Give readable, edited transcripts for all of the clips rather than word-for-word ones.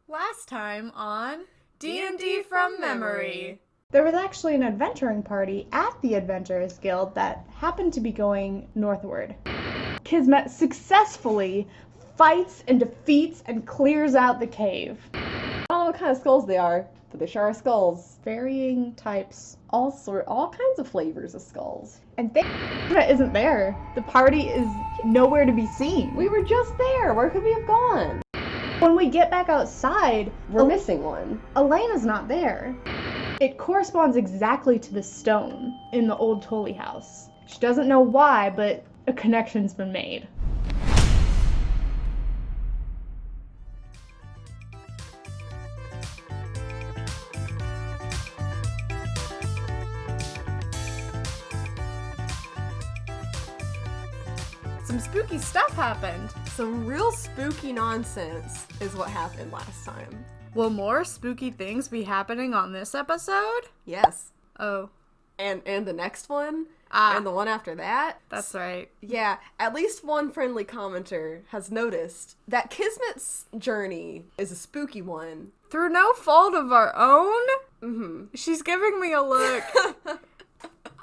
Last time on D&D from Memory. There was actually an adventuring party at the Adventurers Guild that happened to be going northward. Kismet successfully fights and defeats and clears out the cave. I don't know what kind of skulls they are, but they sure are skulls. Varying types. All kinds of flavors of skulls. And Kismet isn't there. The party is nowhere to be seen. We were just there. Where could we have gone? When we get back outside, We're missing one. Elena's not there. It corresponds exactly to the stone in the old Tully house. She doesn't know why, but a connection's been made. Some spooky stuff happened. Some real spooky nonsense is what happened last time. Will more spooky things be happening on this episode? Yes. Oh. And the next one? Ah. And the one after that? That's right. Yeah, at least one friendly commenter has noticed that Kismet's journey is a spooky one. Through no fault of our own? Mm-hmm. She's giving me a look.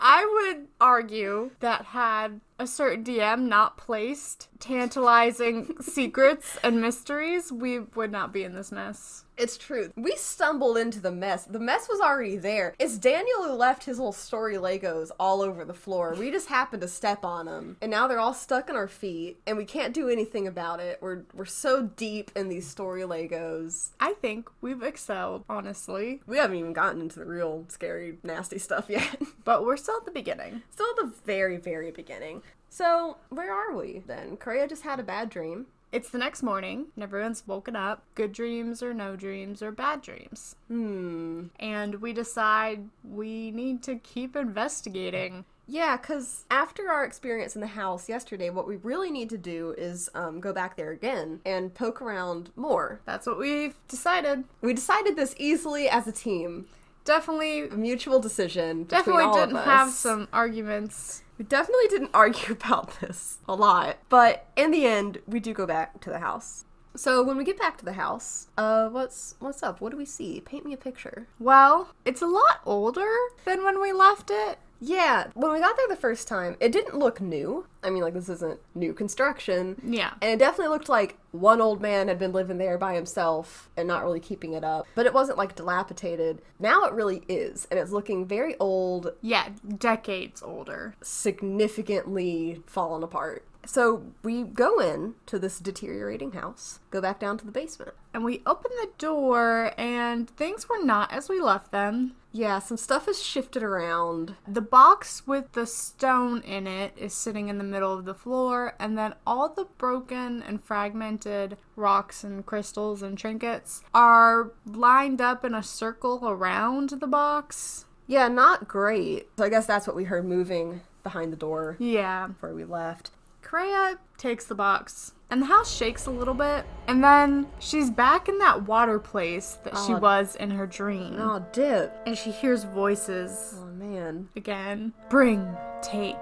I would argue that had a certain DM not placed tantalizing secrets and mysteries, we would not be in this mess. It's true. We stumbled into the mess. The mess was already there. It's Daniel who left his little story Legos all over the floor. We just happened to step on them. And now they're all stuck in our feet, and we can't do anything about it. We're so deep in these story Legos. I think we've excelled, honestly. We haven't even gotten into the real scary, nasty stuff yet. But we're still at the beginning. Still at the very, very beginning. So, where are we then? Correa just had a bad dream. It's the next morning, and everyone's woken up. Good dreams or no dreams or bad dreams. And we decide we need to keep investigating. Yeah, because after our experience in the house yesterday, what we really need to do is go back there again and poke around more. That's what we've decided. We decided this easily as a team. Definitely A mutual decision between Definitely all didn't of us. have some arguments. We definitely didn't argue about this a lot. But in the end, we do go back to the house. So when we get back to the house, what's up? What do we see? Paint me a picture. Well, it's a lot older than when we left it. Yeah, when we got there the first time, it didn't look new. I mean, like, this isn't new construction. Yeah. And it definitely looked like one old man had been living there by himself and not really keeping it up. But it wasn't, like, dilapidated. Now it really is. And it's looking very old. Yeah, decades older. Significantly fallen apart. So we go in to this deteriorating house, go back down to the basement. And we open the door, and things were not as we left them. Yeah, some stuff is shifted around. The box with the stone in it is sitting in the middle of the floor, and then all the broken and fragmented rocks and crystals and trinkets are lined up in a circle around the box. Yeah, not great. So I guess that's what we heard moving behind the door. Yeah. Before we left. Correa takes the box, and the house shakes a little bit, and then she's back in that water place that she was in her dream. Oh, dip. And she hears voices. Oh, man. Again. Bring, take.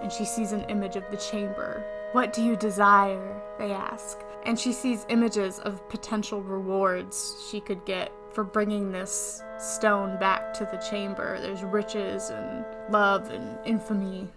And she sees an image of the chamber. What do you desire? They ask. And she sees images of potential rewards she could get for bringing this stone back to the chamber. There's riches and love and infamy.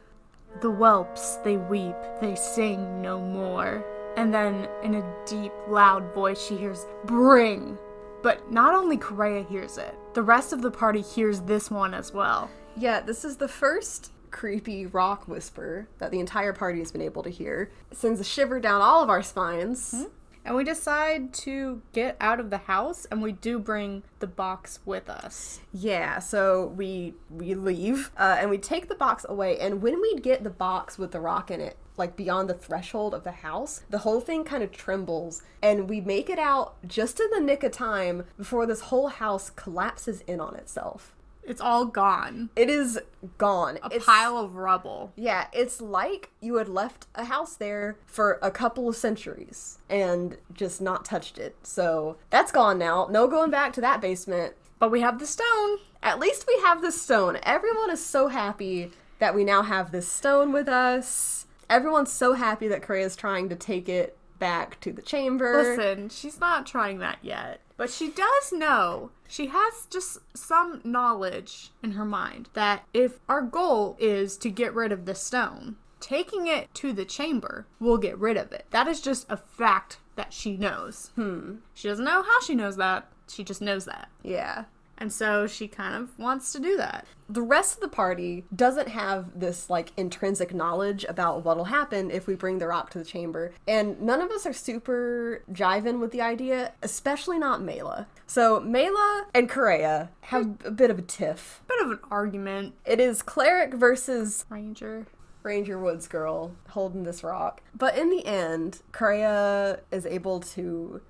The whelps, they weep, they sing no more. And then, in a deep, loud voice, she hears, bring! But not only Correa hears it, the rest of the party hears this one as well. Yeah, this is the first creepy rock whisper that the entire party has been able to hear. It sends a shiver down all of our spines. Mm-hmm. And we decide to get out of the house, and we do bring the box with us. Yeah, so we leave, and we take the box away, and when we get the box with the rock in it, like beyond the threshold of the house, the whole thing kind of trembles, and we make it out just in the nick of time before this whole house collapses in on itself. It's all gone. It is gone. It's a pile of rubble. Yeah, it's like you had left a house there for a couple of centuries and just not touched it. So that's gone now. No going back to that basement. But we have the stone. At least we have the stone. Everyone is so happy that we now have this stone with us. Everyone's so happy that Correa is trying to take it back to the chamber. Listen, she's not trying that yet. But she does know, she has just some knowledge in her mind that if our goal is to get rid of the stone, taking it to the chamber will get rid of it. That is just a fact that she knows. She doesn't know how she knows that. She just knows that. Yeah. And so she kind of wants to do that. The rest of the party doesn't have this, like, intrinsic knowledge about what'll happen if we bring the rock to the chamber. And none of us are super jiving with the idea, especially not Mela. So Mela and Correa have a bit of a tiff. Bit of an argument. It is cleric versus Ranger Woods girl holding this rock. But in the end, Correa is able to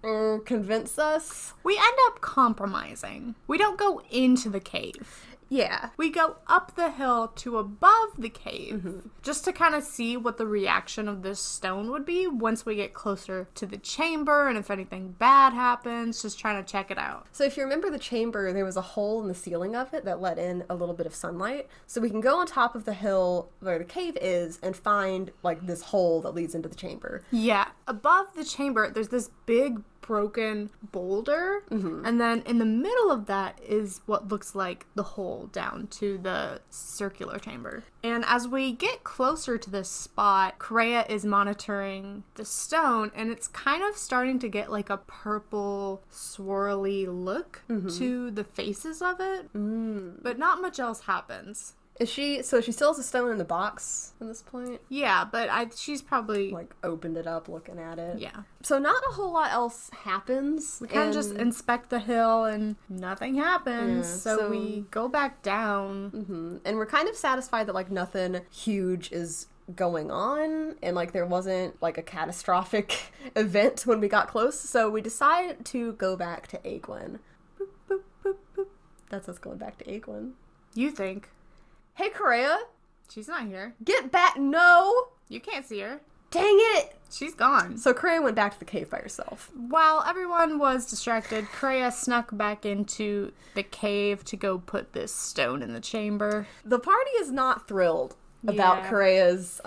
convince us. We end up compromising. We don't go into the cave. Yeah. We go up the hill to above the cave just to kind of see what the reaction of this stone would be once we get closer to the chamber, and if anything bad happens, just trying to check it out. So if you remember the chamber, there was a hole in the ceiling of it that let in a little bit of sunlight. So we can go on top of the hill where the cave is and find, like, this hole that leads into the chamber. Yeah. Above the chamber, there's this big broken boulder, and then in the middle of that is what looks like the hole down to the circular chamber. And as we get closer to this spot, Correa is monitoring the stone, and it's kind of starting to get like a purple swirly look to the faces of it, but not much else happens. So she still has a stone in the box at this point? Yeah, but she's probably... like, opened it up looking at it. Yeah. So not a whole lot else happens. We kind of just inspect the hill and nothing happens. Yeah, so we go back down. And we're kind of satisfied that, like, nothing huge is going on, and, like, there wasn't, like, a catastrophic event when we got close. So we decide to go back to Aegwin. Boop, boop, boop, boop. That's us going back to Aegwin. You think. Hey, Correa. She's not here. Get back. No. You can't see her. Dang it. She's gone. So Correa went back to the cave by herself. While everyone was distracted, Correa snuck back into the cave to go put this stone in the chamber. The party is not thrilled about Correa's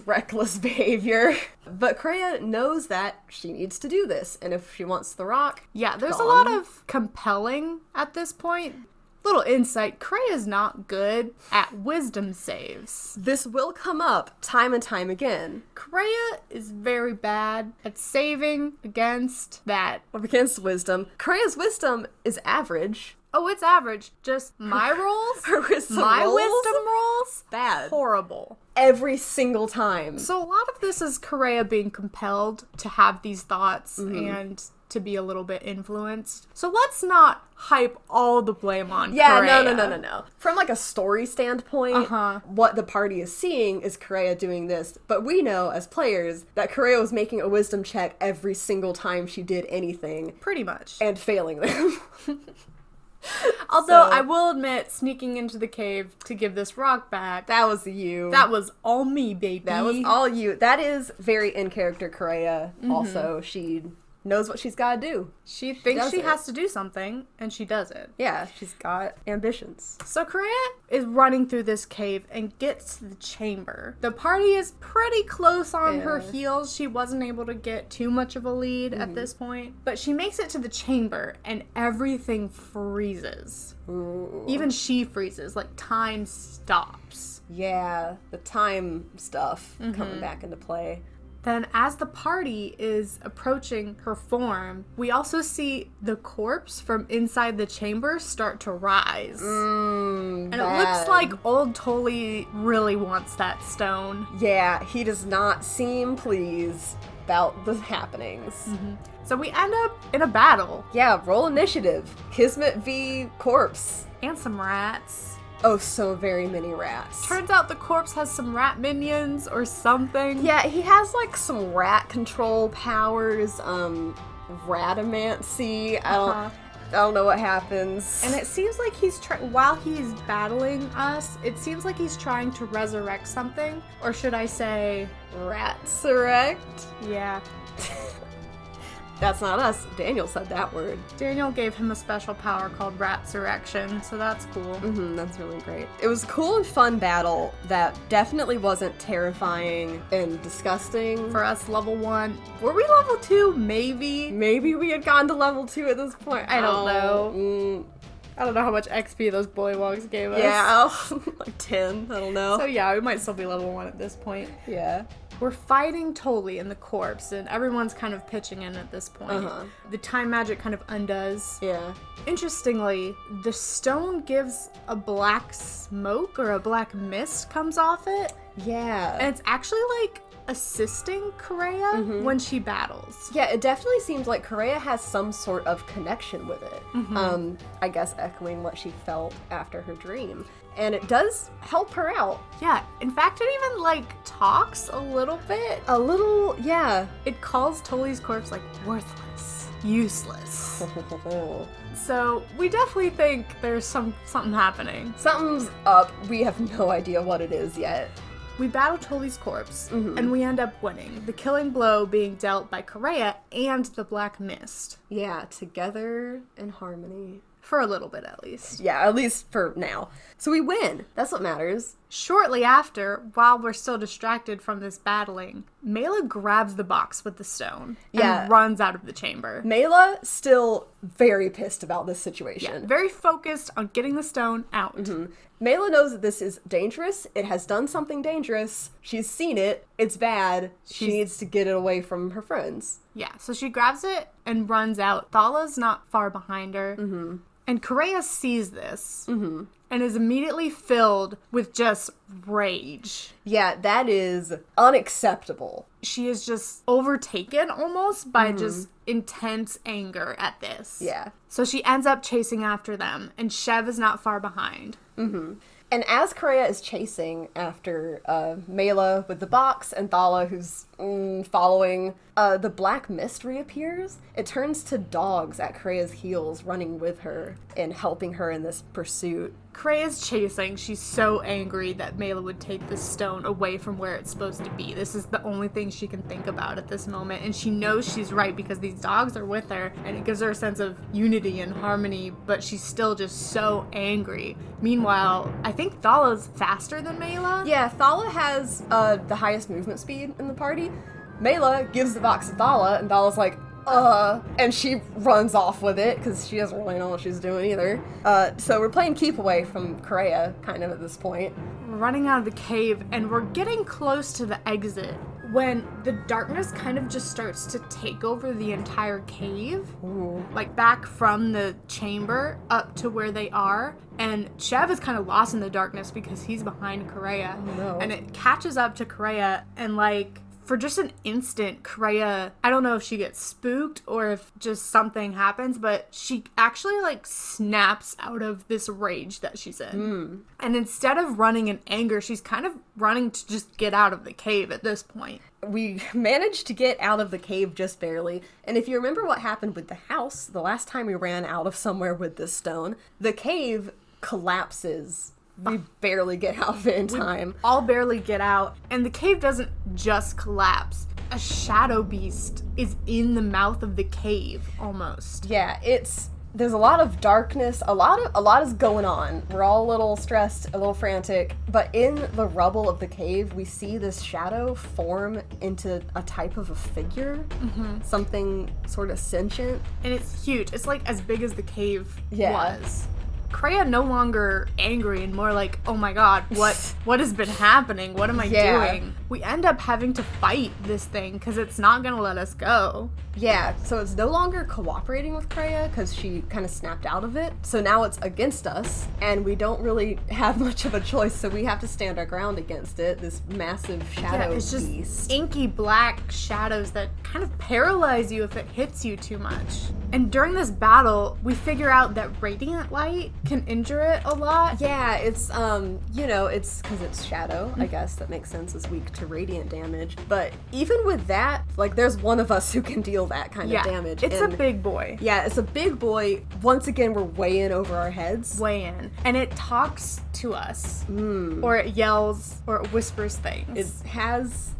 reckless behavior, but Correa knows that she needs to do this, and if she wants the rock, yeah, there's a lot of compelling at this point. Little insight, Correa's not good at wisdom saves. This will come up time and time again. Correa is very bad at saving against that. Against wisdom. Correa's wisdom is average. Oh, it's average. Just my rolls? Her wisdom my rolls? wisdom rolls? Bad. Horrible. Every single time. So a lot of this is Correa being compelled to have these thoughts and to be a little bit influenced. So let's not hype all the blame on Correa. No. From, like, a story standpoint, what the party is seeing is Correa doing this, but we know as players that Correa was making a wisdom check every single time she did anything. Pretty much. And failing them. Although, I will admit, sneaking into the cave to give this rock back... That was you. That was all me, baby. That was all you. That is very in-character Correa. Also, she knows what she's got to do. She thinks she has to do something, and she does it. Yeah, she's got ambitions. So Correa is running through this cave and gets to the chamber. The party is pretty close on her heels. She wasn't able to get too much of a lead at this point. But she makes it to the chamber, and everything freezes. Ooh. Even she freezes. Like, time stops. Yeah, the time stuff coming back into play. Then as the party is approaching her form, we also see the corpse from inside the chamber start to rise. And it looks like old Tully really wants that stone. Yeah, he does not seem pleased about the happenings. So we end up in a battle. Yeah, roll initiative. Kismet v. Corpse. And some rats. Oh, so very many rats. Turns out the corpse has some rat minions or something. Yeah, he has, like, some rat control powers, ratamancy. I don't know what happens. And it seems like while he's battling us, it seems like he's trying to resurrect something. Or should I say... Ratsurrect? Yeah. That's not us. Daniel said that word. Daniel gave him a special power called Ratsurrection, so that's cool. That's really great. It was a cool and fun battle that definitely wasn't terrifying and disgusting. For us, level 1. Were we level 2? Maybe. Maybe we had gone to level 2 at this point. I don't know. I don't know how much XP those bullywugs gave us. Yeah, like 10. I don't know. So yeah, we might still be level 1 at this point. Yeah. We're fighting Tully and the corpse, and everyone's kind of pitching in at this point. The time magic kind of undoes. Yeah. Interestingly, the stone gives a black smoke or a black mist comes off it. Yeah. And it's actually like assisting Correa when she battles. Yeah, it definitely seems like Correa has some sort of connection with it. I guess echoing what she felt after her dream. And it does help her out. Yeah, in fact, it even, like, talks a little bit. A little, yeah. It calls Tully's corpse, like, worthless, useless. So, we definitely think there's something happening. Something's up. We have no idea what it is yet. We battle Tully's corpse, and we end up winning. The killing blow being dealt by Correa and the Black Mist. Yeah, together in harmony. For a little bit, at least. Yeah, at least for now. So we win. That's what matters. Shortly after, while we're still distracted from this battling, Mela grabs the box with the stone and runs out of the chamber. Mela still very pissed about this situation. Yeah, very focused on getting the stone out. Mela knows that this is dangerous. It has done something dangerous. She's seen it. It's bad. She needs to get it away from her friends. Yeah, so she grabs it and runs out. Thala's not far behind her. And Correa sees this and is immediately filled with just rage. Yeah, that is unacceptable. She is just overtaken almost by just intense anger at this. Yeah. So she ends up chasing after them, and Shev is not far behind. And as Correa is chasing after Mela with the box and Thala who's following, the black mist reappears. It turns to dogs at Correa's heels running with her and helping her in this pursuit. Correa's chasing. She's so angry that Mela would take this stone away from where it's supposed to be. This is the only thing she can think about at this moment. And she knows she's right because these dogs are with her and it gives her a sense of unity and harmony, but she's still just so angry. Meanwhile, I think Thala's faster than Mela. Yeah, Thala has the highest movement speed in the party. Mela gives the box to Thala and Thala's like, and she runs off with it because she doesn't really know what she's doing either. So we're playing keep away from Correa kind of at this point. We're running out of the cave and we're getting close to the exit when the darkness kind of just starts to take over the entire cave. Like back from the chamber up to where they are. And Shev is kind of lost in the darkness because he's behind Correa. Oh, no. And it catches up to Correa and like, for just an instant, Correa, I don't know if she gets spooked or if just something happens, but she actually like snaps out of this rage that she's in. And instead of running in anger, she's kind of running to just get out of the cave at this point. We managed to get out of the cave just barely. And if you remember what happened with the house, the last time we ran out of somewhere with this stone, the cave collapses. We barely get out of it in time. All barely get out. And the cave doesn't just collapse. A shadow beast is in the mouth of the cave, almost. Yeah, there's a lot of darkness. A lot is going on. We're all a little stressed, a little frantic. But in the rubble of the cave, we see this shadow form into a type of a figure. Something sort of sentient. And it's huge. It's like as big as the cave Yeah. was. Correa no longer angry and more like, oh my god, what has been happening? What am I doing? We end up having to fight this thing because it's not going to let us go. Yeah, so it's no longer cooperating with Correa because she kind of snapped out of it. So now it's against us, and we don't really have much of a choice, so we have to stand our ground against it, this massive shadow it's just beast. Inky black shadows that kind of paralyze you if it hits you too much. And during this battle, we figure out that radiant light can injure it a lot. Yeah, it's, it's because it's shadow, I guess, that makes sense, is weak to radiant damage. But even with that, Like, there's one of us who can deal that kind of damage. It's a big boy. Yeah, it's a big boy. Once again, we're way in over our heads. Way in. And it talks to us. Or it yells, or it whispers things.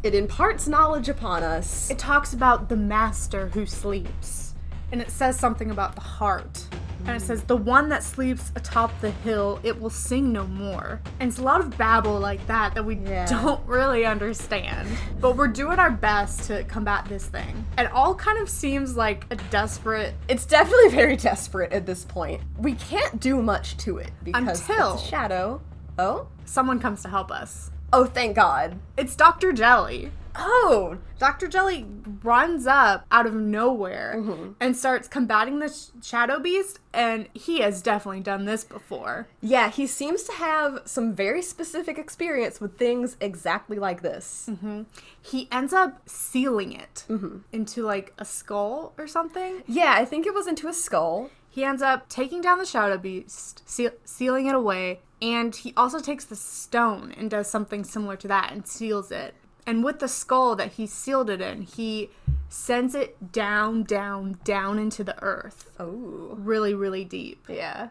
It imparts knowledge upon us. It talks about the master who sleeps. And it says something about the heart. And it says, the one that sleeps atop the hill, it will sing no more. And it's a lot of babble like that we don't really understand. But we're doing our best to combat this thing. It all kind of seems like a desperate... It's definitely very desperate at this point. We can't do much to it because Until... it's a shadow. Oh? Someone comes to help us. Oh, thank God. It's Dr. Jelly. Oh! Dr. Jelly runs up out of nowhere and starts combating the shadow beast, and he has definitely done this before. Yeah, he seems to have some very specific experience with things exactly like this. He ends up sealing it into like a skull or something. Yeah, I think it was into a skull. He ends up taking down the shadow beast, sealing it away, and he also takes the stone and does something similar to that and seals it. And with the skull that he sealed it in, he sends it down, down, down into the earth. Oh. Really, really deep. Yeah.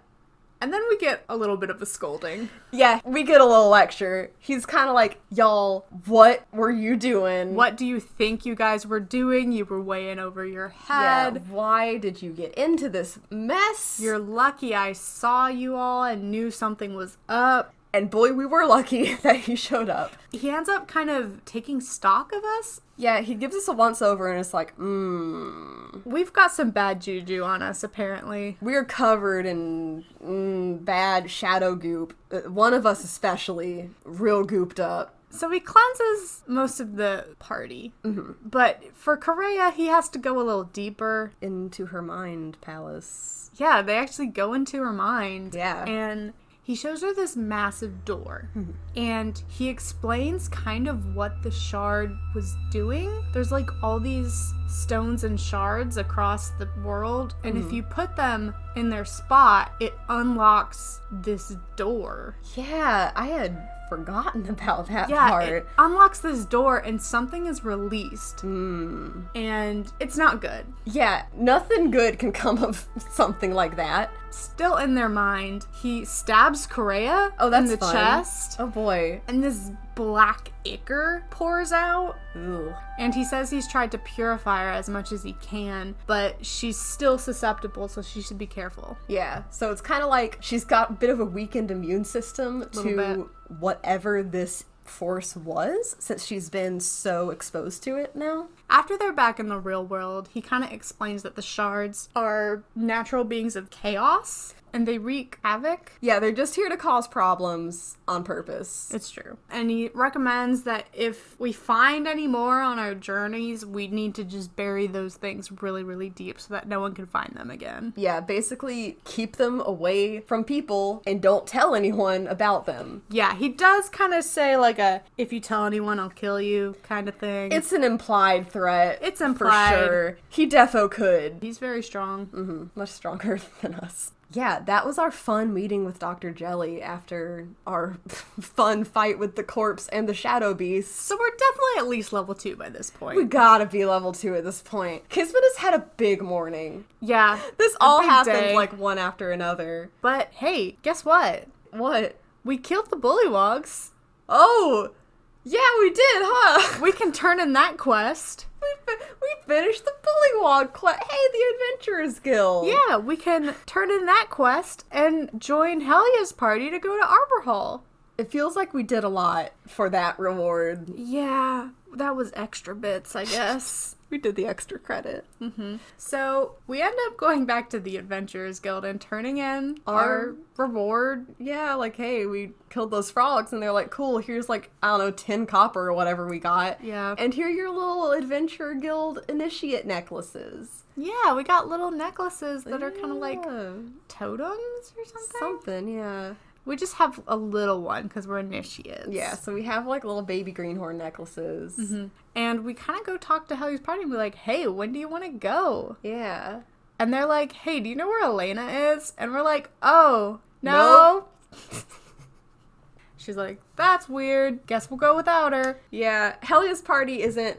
And then we get a little bit of a scolding. Yeah, we get a little lecture. He's kind of like, y'all, what were you doing? What do you think you guys were doing? You were way in over your head. Yeah, why did you get into this mess? You're lucky I saw you all and knew something was up. And boy, we were lucky that he showed up. He ends up kind of taking stock of us. Yeah, he gives us a once-over and it's like, We've got some bad juju on us, apparently. We're covered in bad shadow goop. One of us especially, real gooped up. So he cleanses most of the party. But for Correa, he has to go a little deeper. Into her mind palace. Yeah, they actually go into her mind. Yeah. And... he shows her this massive door, and he explains kind of what the shard was doing. There's like all these stones and shards across the world, and if you put them in their spot, it unlocks this door. Yeah, I had forgotten about that Yeah, part. it unlocks this door, and something is released. And it's not good. Yeah, nothing good can come of something like that. Still in their mind, he stabs Correa in the fun. chest. Oh boy. And this black ichor pours out. Ooh. And he says he's tried to purify her as much as he can, but she's still susceptible, so she should be careful. Yeah, so it's kind of like she's got a bit of a weakened immune system to whatever this force was, since she's been so exposed to it now. After they're back in the real world, he kind of explains that the shards are natural beings of chaos, and they wreak havoc. Yeah, they're just here to cause problems on purpose. It's true. And he recommends that if we find any more on our journeys, we need to just bury those things really, really deep so that no one can find them again. Yeah, basically keep them away from people and don't tell anyone about them. Yeah, he does kind of say like a, if you tell anyone, I'll kill you kind of thing. It's an implied threat. It's implied. For sure. He defo could. He's very strong. Much stronger than us. Yeah, that was our fun meeting with Dr. Jelly after our fun fight with the corpse and the shadow beast. So we're definitely at least level 2 by this point. We gotta be level 2 at this point. Kismet has had a big morning. Yeah. This all big happened day. like one after another. But hey, guess what? What? We killed the bullywogs. Oh! Yeah, we did, huh? We can turn in that quest. We finished the Bullywog quest. Hey, the Adventurers Guild. Yeah, we can turn in that quest and join Helia's party to go to Arbor Hall. It feels like we did a lot for that reward. Yeah, that was extra bits, I guess. We did the extra credit. So we end up going back to the Adventurers Guild and turning in our reward. Yeah, like, hey, we killed those frogs, and they're like, cool, here's like, I don't know, 10 copper or whatever we got. Yeah. And here are your little Adventure Guild initiate necklaces. Yeah, we got little necklaces that are kind of like Yeah. totems or something. Something, yeah. We just have a little one because we're initiates. Yeah, so we have like little baby greenhorn necklaces. And we kind of go talk to Helia's party and be like, hey, when do you want to go? Yeah. And they're like, hey, do you know where Elena is? And we're like, oh, no. She's like, that's weird. Guess we'll go without her. Yeah, Helia's party isn't,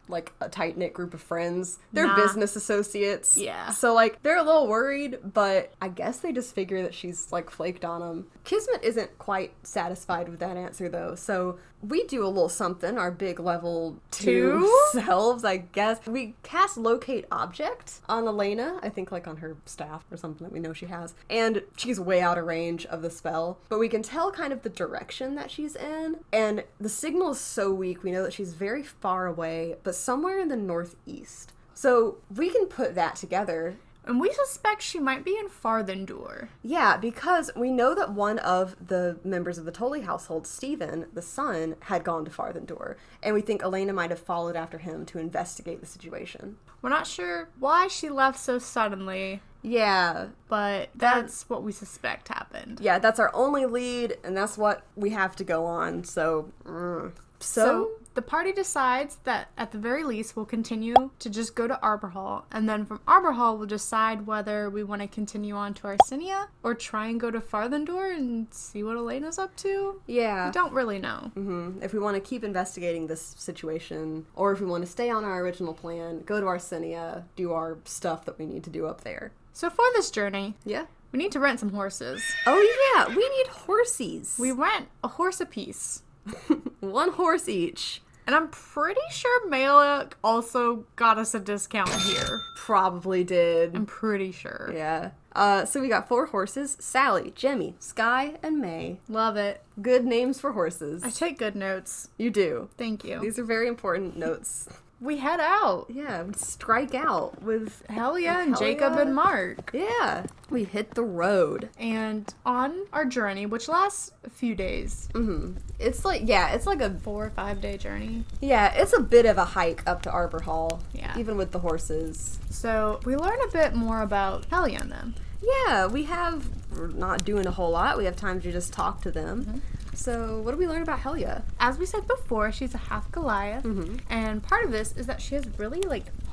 like, a tight-knit group of friends. They're Nah. business associates. Yeah. So, like, they're a little worried, but I guess they just figure that she's, like, flaked on them. Kismet isn't quite satisfied with that answer, though, so we do a little something, our big level 2 selves, I guess. We cast Locate Object on Elena, I think, like, on her staff or something that we know she has, and she's way out of range of the spell, but we can tell kind of the direction that she's in, and the signal is so weak, we know that she's very far away, but somewhere in the northeast. So we can put that together. And we suspect she might be in Farthendur. Yeah, because we know that one of the members of the Tully household, Stephen, the son, had gone to Farthendur, and we think Elena might have followed after him to investigate the situation. We're not sure why she left so suddenly, Yeah. but that's what we suspect happened. Yeah, that's our only lead, and that's what we have to go on, so... So the party decides that at the very least we'll continue to just go to Arbor Hall, and then from Arbor Hall we'll decide whether we want to continue on to Arsinia or try and go to Farthendur and see what Elena's up to. Yeah. We don't really know. If we want to keep investigating this situation, or if we want to stay on our original plan, go to Arsinia, do our stuff that we need to do up there. So for this journey, Yeah. we need to rent some horses. Oh yeah, we need horsies. We rent a horse apiece. 1 horse each. And I'm pretty sure Malek also got us a discount here. Probably did. I'm pretty sure. Yeah. So we got 4 horses: Sally, Jemmy, Sky, and May. Love it. Good names for horses. I take good notes. You do. Thank you. These are very important notes. We head out. Yeah, we strike out with... Helia and Helia. Jacob and Mark. Yeah. We hit the road. And on our journey, which lasts a few days, It's like, yeah, it's like a... 4 or 5 day journey. Yeah, it's a bit of a hike up to Arbor Hall. Yeah. Even with the horses. So we learn a bit more about Helia and them. Yeah, we're not doing a whole lot. We have time to just talk to them. So, what do we learn about Helia? As we said before, she's a half Goliath. And part of this is that she has really,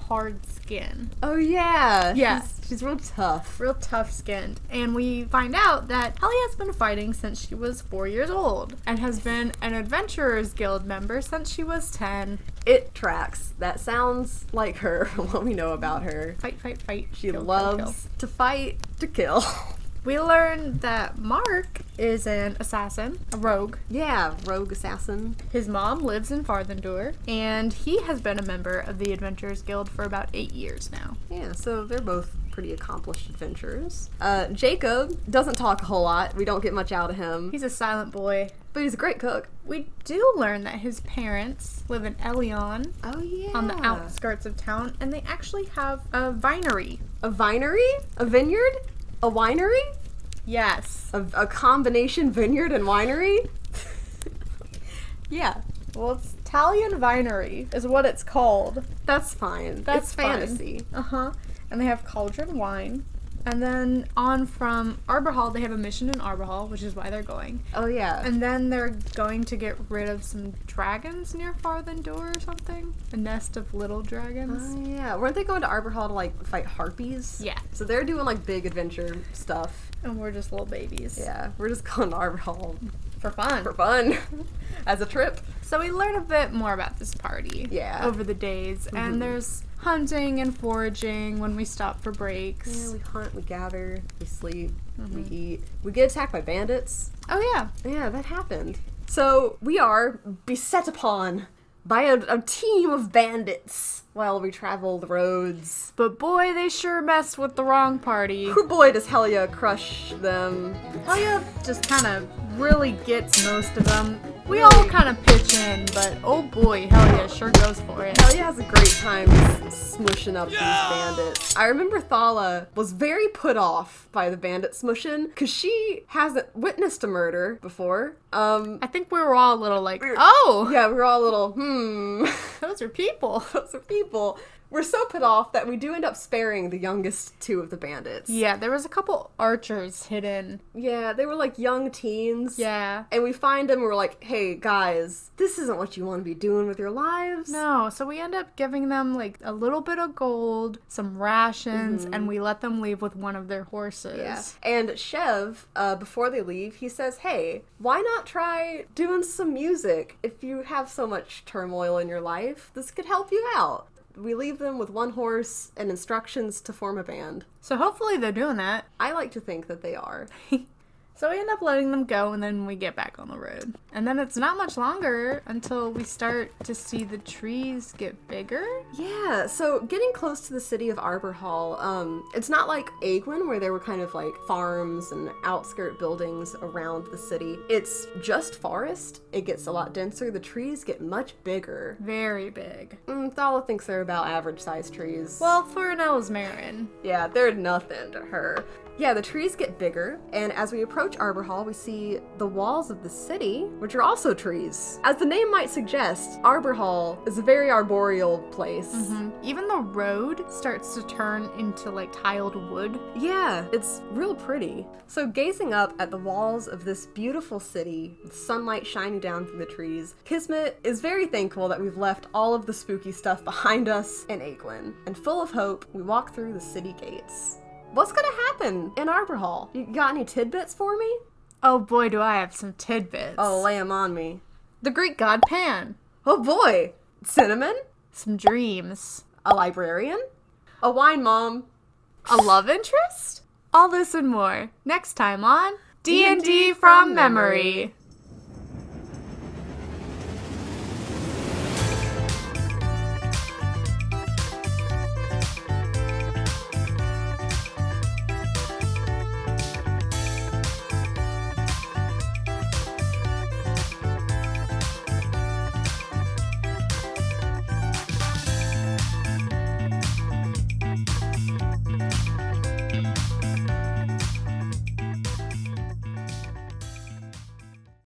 hard skin. Oh, yeah. Yeah. She's real tough. Real tough skinned. And we find out that Helia has been fighting since she was 4 years old and has been an Adventurers Guild member since she was 10. It tracks. That sounds like her, what we know about her. Fight, fight, fight. She Kill, loves kill, kill. to fight, to kill. We learn that Mark is an assassin, a rogue. Yeah, rogue assassin. His mom lives in Farthendur, and he has been a member of the Adventurers Guild for about 8 years now. Yeah, so they're both pretty accomplished adventurers. Jacob doesn't talk a whole lot. We don't get much out of him. He's a silent boy. But he's a great cook. We do learn that his parents live in Elion, Oh, yeah. on the outskirts of town, and they actually have a vinery. A vinery? A vineyard? A winery? Yes. A combination vineyard and winery? Yeah. Well, it's Talion Vinery is what it's called. That's fine. That's it's fine. fantasy. Uh-huh. And they have cauldron wine. And then on from Arbor Hall, they have a mission in Arbor Hall, which is why they're going. Oh, yeah. And then they're going to get rid of some dragons near Farthendur or something. A nest of little dragons. Oh, yeah. Weren't they going to Arbor Hall to, fight harpies? Yeah. So they're doing, big adventure stuff. And we're just little babies. Yeah. We're just going to Arbor Hall For fun. for fun. As a trip. So we learn a bit more about this party. Yeah. Over the days. And there's hunting and foraging when we stop for breaks. Yeah, we hunt, we gather, we sleep, we eat. We get attacked by bandits. Oh, yeah. Yeah, that happened. So we are beset upon by a team of bandits while we travel the roads. But boy, they sure messed with the wrong party. Oh boy, does Helia crush them. Helia just kind of really gets most of them. We all kind of pitch in, but oh boy, Helia sure goes for it. Helia has a great time smushing up these bandits. I remember Thala was very put off by the bandit smushing because she hasn't witnessed a murder before. I think we were all a little like, oh, Yeah, we were all a little, those are people. those are people. we're so put off that we do end up sparing the youngest two of the bandits. Yeah, there was a couple archers hidden. Yeah, they were like young teens. Yeah. And we find them and we're like, hey, guys, this isn't what you want to be doing with your lives. No, so we end up giving them like a little bit of gold, some rations, and we let them leave with one of their horses. Yeah. And Chev, before they leave, he says, hey, why not try doing some music? If you have so much turmoil in your life, this could help you out. We leave them with one horse and instructions to form a band. So hopefully they're doing that. I like to think that they are. So we end up letting them go, and then we get back on the road. And then it's not much longer until we start to see the trees get bigger. Yeah, so getting close to the city of Arbor Hall, it's not like Agwin, where there were kind of like farms and outskirt buildings around the city. It's just forest. It gets a lot denser. The trees get much bigger. Very big. Thala thinks they're about average-sized trees. Well, for an Ellesmeren. Yeah, they're nothing to her. Yeah, the trees get bigger, and as we approach Arbor Hall, we see the walls of the city, which are also trees. As the name might suggest, Arbor Hall is a very arboreal place. Even the road starts to turn into like tiled wood. Yeah, it's real pretty. So gazing up at the walls of this beautiful city, with sunlight shining down through the trees, Kismet is very thankful that we've left all of the spooky stuff behind us in Agwin. And full of hope, we walk through the city gates. What's gonna happen in Arbor Hall? You got any tidbits for me? Oh boy, do I have some tidbits. Oh, lay 'em on me. The Greek god Pan. Oh boy! Cinnamon? Some dreams. A librarian? A wine mom? A love interest? All this and more next time on D&D from Memory.